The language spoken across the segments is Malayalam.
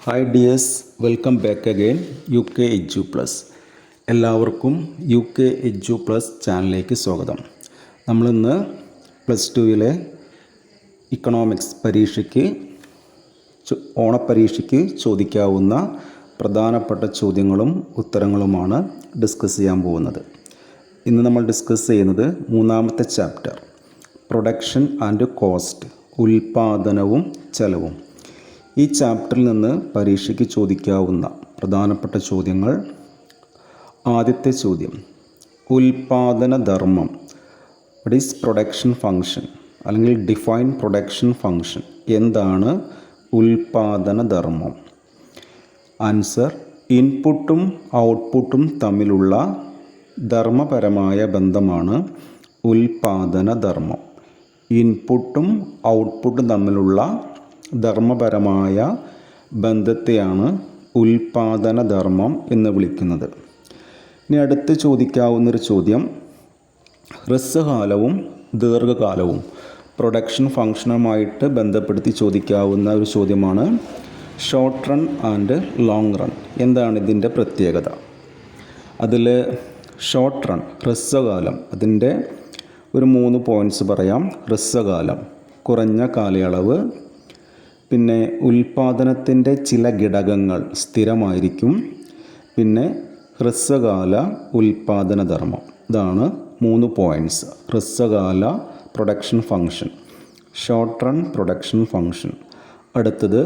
Hi dears, welcome back again UK Edu Plus. എല്ലാവർക്കും UK Edu Plus ചാനലിലേക്ക് സ്വാഗതം. നമ്മളിന്ന് +2 ഇക്കണോമിക്സ് പരീക്ഷയ്ക്ക് ഓണപ്പരീക്ഷയ്ക്ക് ചോദിക്കാവുന്ന പ്രധാനപ്പെട്ട ചോദ്യങ്ങളും ഉത്തരങ്ങളുമാണ് ഡിസ്കസ് ചെയ്യാൻ പോകുന്നത്. ഇന്ന് നമ്മൾ ഡിസ്കസ് ചെയ്യുന്നത് മൂന്നാമത്തെ ചാപ്റ്റർ, പ്രൊഡക്ഷൻ ആൻഡ് കോസ്റ്റ്, ഉൽപ്പാദനവും ചെലവും. ഈ ചാപ്റ്ററിൽ നിന്ന് പരീക്ഷയ്ക്ക് ചോദിക്കാവുന്ന പ്രധാനപ്പെട്ട ചോദ്യങ്ങൾ: ആദ്യത്തെ ചോദ്യം, ഉൽപ്പാദന ധർമ്മം. വാട്ട് ഈസ് പ്രൊഡക്ഷൻ ഫങ്ഷൻ, അല്ലെങ്കിൽ ഡിഫൈൻ പ്രൊഡക്ഷൻ ഫങ്ഷൻ. എന്താണ് ഉൽപ്പാദന ധർമ്മം? ആൻസർ: ഇൻപുട്ടും ഔട്ട്പുട്ടും തമ്മിലുള്ള ധർമ്മപരമായ ബന്ധമാണ് ഉൽപ്പാദന ധർമ്മം. ഇൻപുട്ടും ഔട്ട്പുട്ടും തമ്മിലുള്ള ധർമ്മപരമായ ബന്ധത്തെയാണ് ഉൽപ്പാദന ധർമ്മം എന്ന് വിളിക്കുന്നത്. ഇനി അടുത്ത് ചോദിക്കാവുന്നൊരു ചോദ്യം, ഹ്രസ്വകാലവും ദീർഘകാലവും പ്രൊഡക്ഷൻ ഫങ്ഷനുമായിട്ട് ബന്ധപ്പെടുത്തി ചോദിക്കാവുന്ന ഒരു ചോദ്യമാണ് short run and long run. എന്താണ് ഇതിൻ്റെ പ്രത്യേകത? അതിൽ ഷോർട്ട് റൺ, ഹ്രസ്വകാലം, അതിൻ്റെ ഒരു 3 പോയിൻറ്റ്സ് പറയാം. ഹ്രസ്വകാലം, കുറഞ്ഞ കാലയളവ്. പിന്നെ ഉൽപ്പാദനത്തിൻ്റെ ചില ഘടകങ്ങൾ സ്ഥിരമായിരിക്കും. പിന്നെ ഹ്രസ്വകാല ഉൽപ്പാദന ധർമ്മം. ഇതാണ് 3 പോയിൻറ്റ്സ്. ഹ്രസ്വകാല production function, short run production function. അടുത്തത്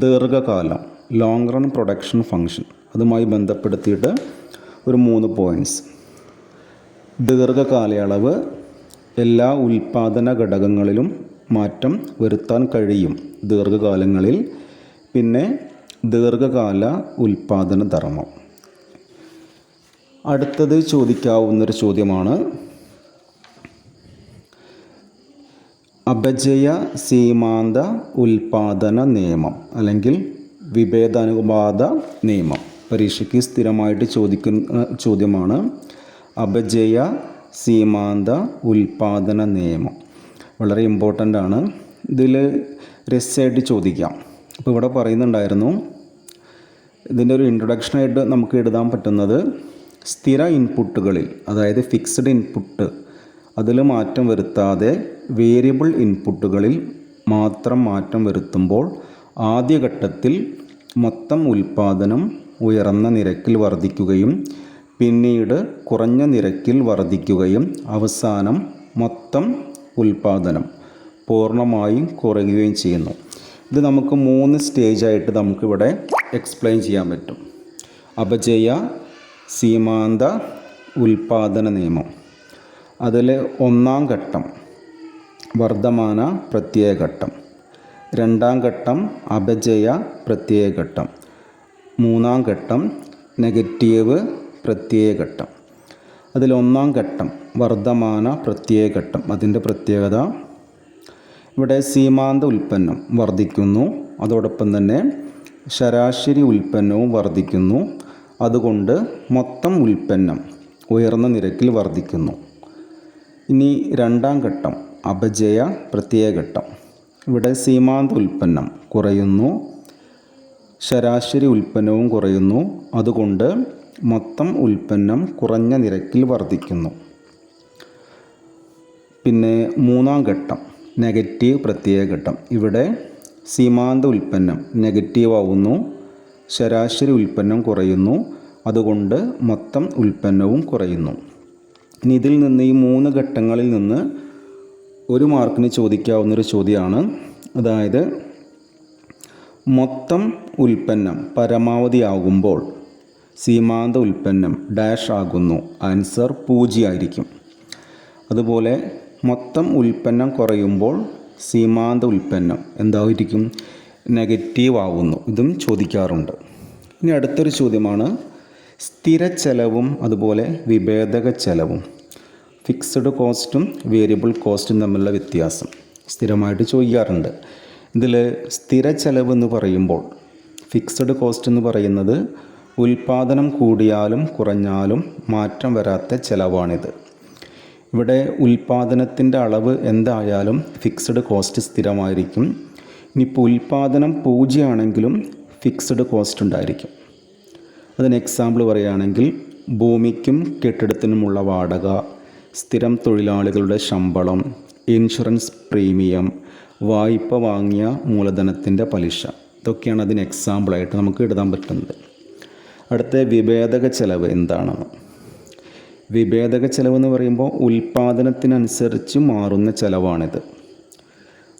ദീർഘകാലം, ലോങ് റൺ പ്രൊഡക്ഷൻ ഫങ്ഷൻ. അതുമായി ബന്ധപ്പെടുത്തിയിട്ട് ഒരു 3 പോയിൻറ്റ്സ്. ദീർഘകാലയളവ്, എല്ലാ ഉൽപ്പാദന ഘടകങ്ങളിലും മാറ്റം വരുത്താൻ കഴിയും ദീർഘകാലങ്ങളിൽ. പിന്നെ ദീർഘകാല ഉൽപ്പാദന ധർമ്മം. അടുത്തത് ചോദിക്കാവുന്നൊരു ചോദ്യമാണ് അപചയ സീമാന്ത ഉൽപ്പാദന നിയമം, അല്ലെങ്കിൽ വിഭേദാനുപാത നിയമം. പരീക്ഷയ്ക്ക് സ്ഥിരമായിട്ട് ചോദിക്കുന്ന ചോദ്യമാണ് അപചയ സീമാന്ത ഉൽപ്പാദന നിയമം. വളരെ ഇമ്പോർട്ടൻ്റ് ആണ്. ഇതിൽ രസമായിട്ട് ചോദിക്കാം. അപ്പോൾ ഇവിടെ പറയുന്നുണ്ടായിരുന്നു, ഇതിൻ്റെ ഒരു ഇൻട്രൊഡക്ഷനായിട്ട് നമുക്ക് എഴുതാൻ പറ്റുന്നത്, സ്ഥിര ഇൻപുട്ടുകളിൽ, അതായത് ഫിക്സ്ഡ് ഇൻപുട്ട്, അതിൽ മാറ്റം വരുത്താതെ വേരിയബിൾ ഇൻപുട്ടുകളിൽ മാത്രം മാറ്റം വരുത്തുമ്പോൾ ആദ്യഘട്ടത്തിൽ മൊത്തം ഉൽപ്പാദനം ഉയർന്ന നിരക്കിൽ വർദ്ധിക്കുകയും പിന്നീട് കുറഞ്ഞ നിരക്കിൽ വർദ്ധിക്കുകയും അവസാനം മൊത്തം ഉൽപ്പാദനം പൂർണ്ണമായും കുറയുകയും ചെയ്യുന്നു. ഇത് നമുക്ക് 3 സ്റ്റേജായിട്ട് നമുക്കിവിടെ എക്സ്പ്ലെയിൻ ചെയ്യാൻ പറ്റും. അപചയ സീമാന്ത ഉൽപ്പാദന നിയമം. അതിൽ 1ാം ഘട്ടം വർദ്ധമാന പ്രത്യയ ഘട്ടം, 2ാം ഘട്ടം അപചയ പ്രത്യയ ഘട്ടം, 3ാം ഘട്ടം നെഗറ്റീവ് പ്രത്യയ ഘട്ടം. അതിൽ 1ാം ഘട്ടം വർദ്ധമാന പ്രത്യയ ഘട്ടം. അതിൻ്റെ പ്രത്യേകത, ഇവിടെ സീമാന്ത ഉൽപ്പന്നം വർദ്ധിക്കുന്നു, അതോടൊപ്പം തന്നെ ശരാശരി ഉൽപ്പന്നവും വർദ്ധിക്കുന്നു. അതുകൊണ്ട് മൊത്തം ഉൽപ്പന്നം ഉയർന്ന നിരക്കിൽ വർദ്ധിക്കുന്നു. ഇനി 2ാം ഘട്ടം അപചയ പ്രത്യയ ഘട്ടം. ഇവിടെ സീമാന്ത ഉൽപ്പന്നം കുറയുന്നു, ശരാശരി ഉൽപ്പന്നവും കുറയുന്നു. അതുകൊണ്ട് മൊത്തം ഉൽപ്പന്നം കുറഞ്ഞ നിരക്കിൽ വർദ്ധിക്കുന്നു. പിന്നെ 3ാം ഘട്ടം നെഗറ്റീവ് പ്രത്യയ ഘട്ടം. ഇവിടെ സീമാന്ത ഉൽപ്പന്നം നെഗറ്റീവ് ആവുന്നു, ശരാശരി ഉൽപ്പന്നം കുറയുന്നു. അതുകൊണ്ട് മൊത്തം ഉൽപ്പന്നവും കുറയുന്നു. ഇനി ഇതിൽ നിന്ന്, ഈ 3 ഘട്ടങ്ങളിൽ നിന്ന് 1 മാർക്കിന് ചോദിക്കാവുന്നൊരു ചോദ്യമാണ്. അതായത് മൊത്തം ഉൽപ്പന്നം പരമാവധിയാകുമ്പോൾ സീമാന്ത ഉൽപ്പന്നം ഡാഷ് ആകുന്നു. ആൻസർ 0 ആയിരിക്കും. അതുപോലെ മൊത്തം ഉൽപ്പന്നം കുറയുമ്പോൾ സീമാന്ത ഉൽപ്പന്നം എന്തായിരിക്കും? നെഗറ്റീവ് ആവുന്നു. ഇതും ചോദിക്കാറുണ്ട്. ഇനി അടുത്തൊരു ചോദ്യമാണ് സ്ഥിര ചെലവും അതുപോലെ വിഭേദക ചെലവും. ഫിക്സഡ് കോസ്റ്റും വേരിയബിൾ കോസ്റ്റും തമ്മിലുള്ള വ്യത്യാസം സ്ഥിരമായിട്ട് ചോദിക്കാറുണ്ട്. ഇതിൽ സ്ഥിര ചെലവ് എന്ന് പറയുമ്പോൾ, ഫിക്സഡ് കോസ്റ്റ് എന്ന് പറയുന്നത് ഉൽപ്പാദനം കൂടിയാലും കുറഞ്ഞാലും മാറ്റം വരാത്ത ചെലവാണിത്. ഇവിടെ ഉൽപ്പാദനത്തിൻ്റെ അളവ് എന്തായാലും ഫിക്സഡ് കോസ്റ്റ് സ്ഥിരമായിരിക്കും. ഇനിയിപ്പോൾ ഉൽപ്പാദനം 0 ആണെങ്കിലും ഫിക്സഡ് കോസ്റ്റ് ഉണ്ടായിരിക്കും. അതിന് എക്സാമ്പിൾ പറയുകയാണെങ്കിൽ ഭൂമിക്കും കെട്ടിടത്തിനുമുള്ള വാടക, സ്ഥിരം തൊഴിലാളികളുടെ ശമ്പളം, ഇൻഷുറൻസ് പ്രീമിയം, വായ്പ വാങ്ങിയ മൂലധനത്തിൻ്റെ പലിശ, ഇതൊക്കെയാണ് അതിന് എക്സാമ്പിളായിട്ട് നമുക്ക് എഴുതാൻ പറ്റുന്നത്. അടുത്ത വിഭേദക ചെലവ് എന്താണെന്ന്. വിഭേദക ചെലവ് എന്ന് പറയുമ്പോൾ ഉൽപ്പാദനത്തിനനുസരിച്ച് മാറുന്ന ചെലവാണിത്.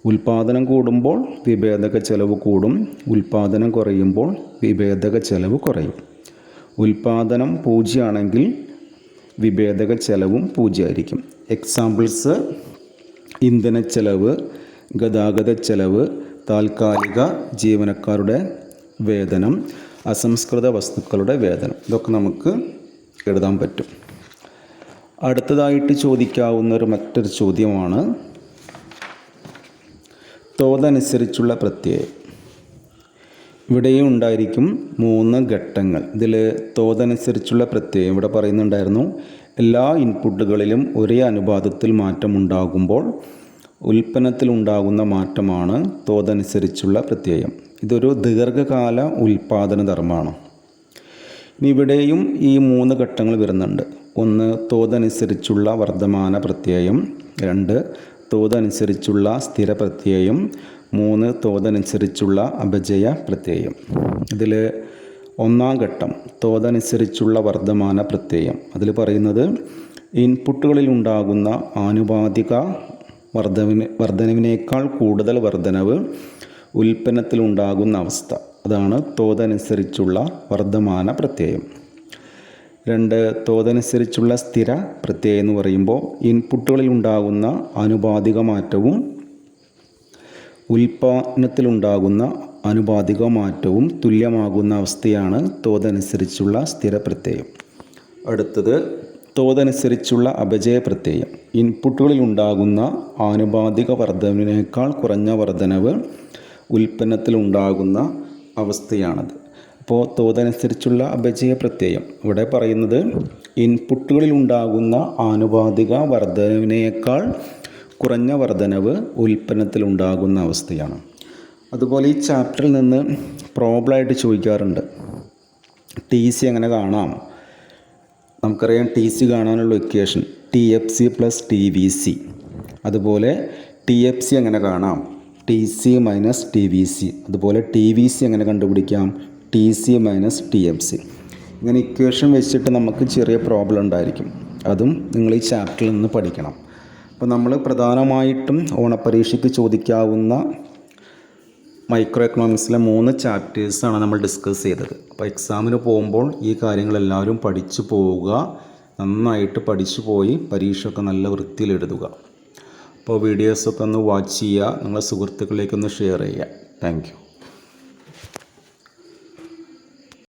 ഉൽപ്പാദനം കൂടുമ്പോൾ വിഭേദക ചെലവ് കൂടും, ഉൽപ്പാദനം കുറയുമ്പോൾ വിഭേദക ചെലവ് കുറയും. ഉൽപ്പാദനം 0 ആണെങ്കിൽ വിഭേദക ചെലവും 0 ആയിരിക്കും. എക്സാമ്പിൾസ് ഇന്ധനച്ചെലവ്, ഗതാഗത ചെലവ്, താൽക്കാലിക ജീവനക്കാരുടെ വേതനം, അസംസ്കൃത വസ്തുക്കളുടെ വേതനം, ഇതൊക്കെ നമുക്ക് എഴുതാൻ പറ്റും. അടുത്തതായിട്ട് ചോദിക്കാവുന്ന മറ്റൊരു ചോദ്യമാണ് തോതനുസരിച്ചുള്ള പ്രത്യയം. ഇവിടെയും ഉണ്ടായിരിക്കും 3 ഘട്ടങ്ങൾ. ഇതിൽ തോതനുസരിച്ചുള്ള പ്രത്യയം ഇവിടെ പറയുന്നുണ്ടായിരുന്നു, എല്ലാ ഇൻപുട്ടുകളിലും ഒരേ അനുപാതത്തിൽ മാറ്റമുണ്ടാകുമ്പോൾ ഉൽപ്പന്നത്തിലുണ്ടാകുന്ന മാറ്റമാണ് തോതനുസരിച്ചുള്ള പ്രത്യയം. ഇതൊരു ദീർഘകാല ഉൽപ്പാദന ധർമ്മമാണ്. ഇനി ഇവിടെയും ഈ 3 ഘട്ടങ്ങൾ വരുന്നുണ്ട്. 1 തോതനുസരിച്ചുള്ള വർദ്ധമാന പ്രത്യയം, 2 തോതനുസരിച്ചുള്ള സ്ഥിര പ്രത്യയം, 3 തോതനുസരിച്ചുള്ള അപജയ പ്രത്യയം. ഇതിൽ 1-ാം ഘട്ടം തോതനുസരിച്ചുള്ള വർദ്ധമാന പ്രത്യയം. അതിൽ പറയുന്നത് ഇൻപുട്ടുകളിലുണ്ടാകുന്ന ആനുപാതിക വർധനവിനേക്കാൾ കൂടുതൽ വർധനവ് ഉൽപ്പന്നത്തിലുണ്ടാകുന്ന അവസ്ഥ, അതാണ് തോതനുസരിച്ചുള്ള വർദ്ധമാന പ്രത്യയം. 2 തോതനുസരിച്ചുള്ള സ്ഥിര പ്രത്യയം എന്ന് പറയുമ്പോൾ ഇൻപുട്ടുകളിലുണ്ടാകുന്ന ആനുപാതിക മാറ്റവും ഉൽപ്പന്നത്തിലുണ്ടാകുന്ന ആനുപാതിക മാറ്റവും തുല്യമാകുന്ന അവസ്ഥയാണ് തോതനുസരിച്ചുള്ള സ്ഥിര പ്രത്യയം. അടുത്തത് തോതനുസരിച്ചുള്ള അപജയ പ്രത്യയം. ഇൻപുട്ടുകളിലുണ്ടാകുന്ന ആനുപാതിക വർധനവിനേക്കാൾ കുറഞ്ഞ വർധനവ് ഉൽപ്പന്നത്തിലുണ്ടാകുന്ന അവസ്ഥയാണത്. അപ്പോൾ തോതനുസരിച്ചുള്ള അപജയ പ്രത്യയം ഇവിടെ പറയുന്നത് ഇൻപുട്ടുകളിലുണ്ടാകുന്ന ആനുപാതിക വർധനവിനേക്കാൾ കുറഞ്ഞ വർധനവ് ഉൽപ്പന്നത്തിലുണ്ടാകുന്ന അവസ്ഥയാണ്. അതുപോലെ ഈ ചാപ്റ്ററിൽ നിന്ന് പ്രോബ്ലമായിട്ട് ചോദിക്കാറുണ്ട്, TC എങ്ങനെ കാണാം. നമുക്കറിയാം TC കാണാനുള്ള ഇക്വേഷൻ TFC + TVC. അതുപോലെ TFC എങ്ങനെ കാണാം, TC - TVC. അതുപോലെ TVC എങ്ങനെ കണ്ടുപിടിക്കാം, TC - TFC. ഇങ്ങനെ ഇക്വേഷൻ വെച്ചിട്ട് നമുക്ക് ചെറിയ പ്രോബ്ലം ഉണ്ടായിരിക്കും. അതും നിങ്ങൾ ഈ ചാപ്റ്ററിൽ നിന്ന് പഠിക്കണം. അപ്പോൾ നമ്മൾ പ്രധാനമായിട്ടും ഓണപ്പരീക്ഷയ്ക്ക് ചോദിക്കാവുന്ന മൈക്രോ എക്കണോമിക്സിലെ 3 ചാപ്റ്റേഴ്സാണ് നമ്മൾ ഡിസ്കസ് ചെയ്തത്. അപ്പോൾ എക്സാമിന് പോകുമ്പോൾ ഈ കാര്യങ്ങളെല്ലാവരും പഠിച്ചു പോവുക, നന്നായിട്ട് പഠിച്ചു പോയി പരീക്ഷയൊക്കെ നല്ല വൃത്തിയിൽ എഴുതുക. അപ്പോൾ വീഡിയോസൊക്കെ ഒന്ന് വാച്ച് ചെയ്യുക, നിങ്ങളുടെ സുഹൃത്തുക്കളിലേക്കൊന്ന് ഷെയർ ചെയ്യുക. Thank you.